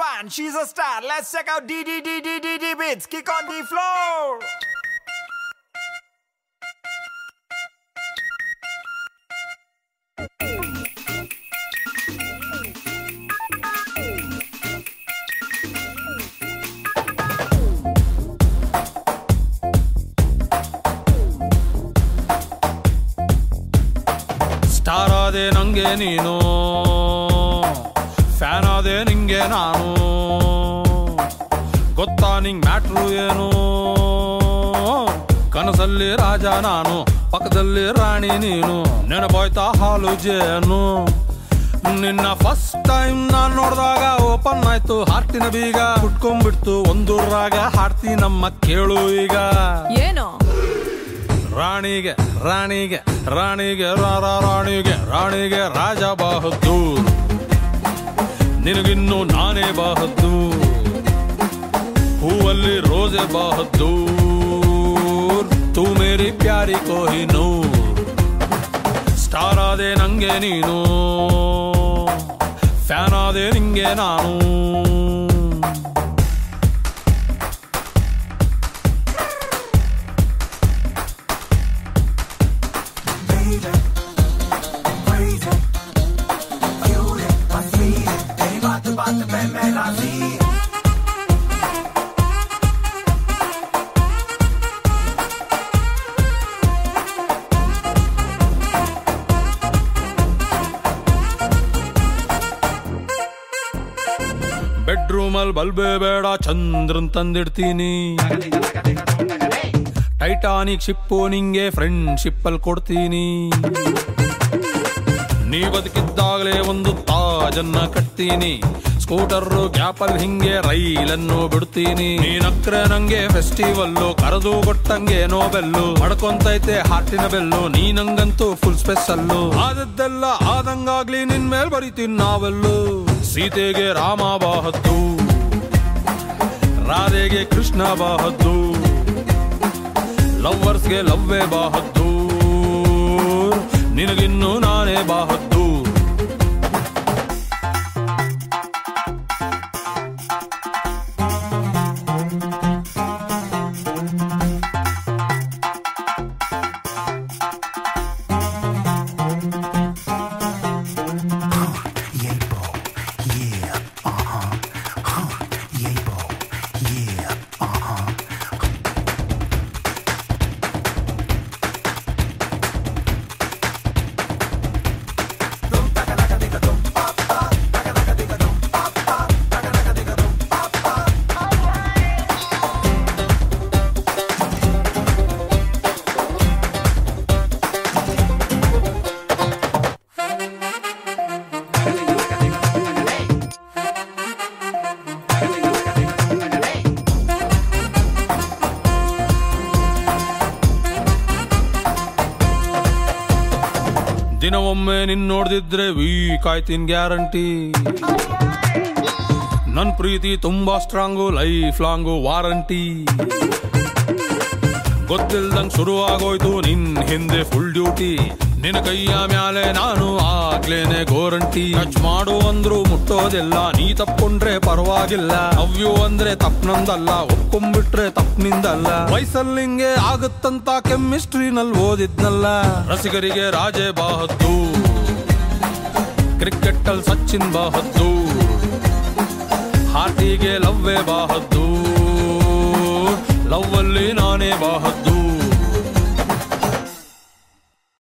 Pan, she's a star. Let's check out D bits. Kick on the floor. Star ಆದೆ ನಂಗೆ ನೀನು, fan ಆದೆ ನಿಂಗೆ ನಾನು. ಗೊತ್ತಾ ನಿಂಗ್ ಮ್ಯಾಟ್ರು ಏನು? ಕನಸಲ್ಲಿ ರಾಜ ನಾನು, ಪಕ್ಕದಲ್ಲಿ ರಾಣಿ ನೀನು. ನೆನಪಾಯ್ತಾ ಹಾಲು ಜೇನು? ನಿನ್ನ ಫಸ್ಟ್ ಟೈಮ್ ನಾನ್ ನೋಡ್ದಾಗ ಓಪನ್ ಆಯ್ತು ಹಾರ್ಟಿನ ಬೀಗ. ಕುಟ್ಕೊಂಡ್ಬಿಡ್ತು ಒಂದು ರಾಗ, ಹಾಡ್ತೀನಮ್ಮ ಕೇಳು ಈಗ. ಏನು? ರಾಣಿಗೆ ರಾಣಿಗೆ ರಾಣಿಗೆ ರಾಣಿಗೆ ರಾಣಿಗೆ ರಾಜ ಬಹದ್ದೂರ್, ನಿನಗಿನ್ನು ನಾನೇ ಬಹದ್ದೂರ್. ಹೂವಲ್ಲಿ ರೋಜೆ ಬಹದ್ದೂರ್, ತೂ ಮೇರಿ ಪ್ಯಾರಿ ಕೊಹಿನೂರ್. ಸ್ಟಾರ್ ಆದೆ ನಂಗೆ ನೀನು, ಫ್ಯಾನ್ ಆದೆ ನಿಂಗೆ ನಾನು. ಬೆಡ್ರೂಮಲ್ ಬಲ್ಬೆ ಬೇಡ, ಚಂದ್ರನ್ ತಂದಿಡ್ತೀನಿ. ಟೈಟಾನಿಕ್ ಶಿಪ್ಪು ನಿಂಗೆ ಫ್ರೆಂಡ್ಶಿಪ್ ಅಲ್ಲಿ ಕೊಡ್ತೀನಿ. ನೀ ಬದುಕಿದ್ದಾಗಲೇ ಒಂದು ತಾಜನ್ನ ಕಟ್ತೀನಿ. ಸ್ಕೂಟರ್ ಗ್ಯಾಪಲ್ ಹಿಂಗೆ ರೈಲನ್ನು ಬಿಡ್ತೀನಿ. ನೀನಕ್ರೆ ನಂಗೆ ಫೆಸ್ಟಿವಲ್ಲು, ಕರೆದು ಕೊಟ್ಟಂಗೆ ನೋಬೆಲ್ಲು. ಮಡ್ಕೊಂತೈತೆ ಹಾರ್ಟಿನ ಬೆಲ್ಲು, ನೀನಂಗಂತೂ ಫುಲ್ ಸ್ಪೆಷಲ್ಲು. ಆದದ್ದೆಲ್ಲ ಆದಂಗಾಗ್ಲಿ ನಿನ್ ಮೇಲ್ ಬರೀತೀನಿ ನಾವೆಲ್ಲು. ಸೀತೆಗೆ ರಾಮ ಬಹದ್ದೂರ್, ರಾಧೆಗೆ ಕೃಷ್ಣ ಬಹದ್ದೂರ್, ಲವ್ವರ್ಸ್ಗೆ ಲವ್ವೇ ಬಹದ್ದೂರ್, ನಿನಗಿನ್ನು ನಾನೇ ಬಹದ್ದೂರ್. ದಿನ ಒಮ್ಮೆ ನಿನ್ ನೋಡ್ದಿದ್ರೆ ವೀಕ್ ಆಯ್ತೀನ್ ಗ್ಯಾರಂಟಿ. ನನ್ ಪ್ರೀತಿ ತುಂಬಾ ಸ್ಟ್ರಾಂಗು, ಲೈಫ್ ಲಾಂಗು ವಾರಂಟಿ. ಗೊತ್ತಿಲ್ದಂಗ್ ಶುರು ಆಗೋಯ್ತು ನಿನ್ ಹಿಂದೆ ಫುಲ್ ಡ್ಯೂಟಿ. ನಿನ್ನ ಕೈಯ ಮ್ಯಾಲೆ ನಾನು ಆಗ್ಲೇನೆ ಗೋರಂಟಿ. ಟಚ್ ಮಾಡು ಅಂದ್ರು ಮುಟ್ಟೋದಿಲ್ಲ, ನೀ ತಪ್ಕೊಂಡ್ರೆ ಪರವಾಗಿಲ್ಲ. ಅವ್ಯೂ ಅಂದ್ರೆ ತಪ್ಪು ನಂದಲ್ಲ, ಒಪ್ಕೊಂಡ್ಬಿಟ್ರೆ ತಪ್ಪು ನಿಂದಲ್ಲ. ವಯಸ್ಸಲ್ಲಿಂಗೆ ಆಗುತ್ತಂತ ಕೆಮಿಸ್ಟ್ರಿನಲ್ಲಿ ಓದಿದ್ನಲ್ಲ. ರಸಿಗರಿಗೆ ರಾಜೇ ಬಹದ್ದೂರ್, ಕ್ರಿಕೆಟ್ ಅಲ್ಲಿ ಸಚಿನ್ ಬಹದ್ದೂರ್, ಹಾರ್ಟಿಗೆ ಲವ್ವೇ ಬಹದ್ದೂರ್, ಲವ್ ಅಲ್ಲಿ ನಾನೇ ಬಹದ್ದೂರ್.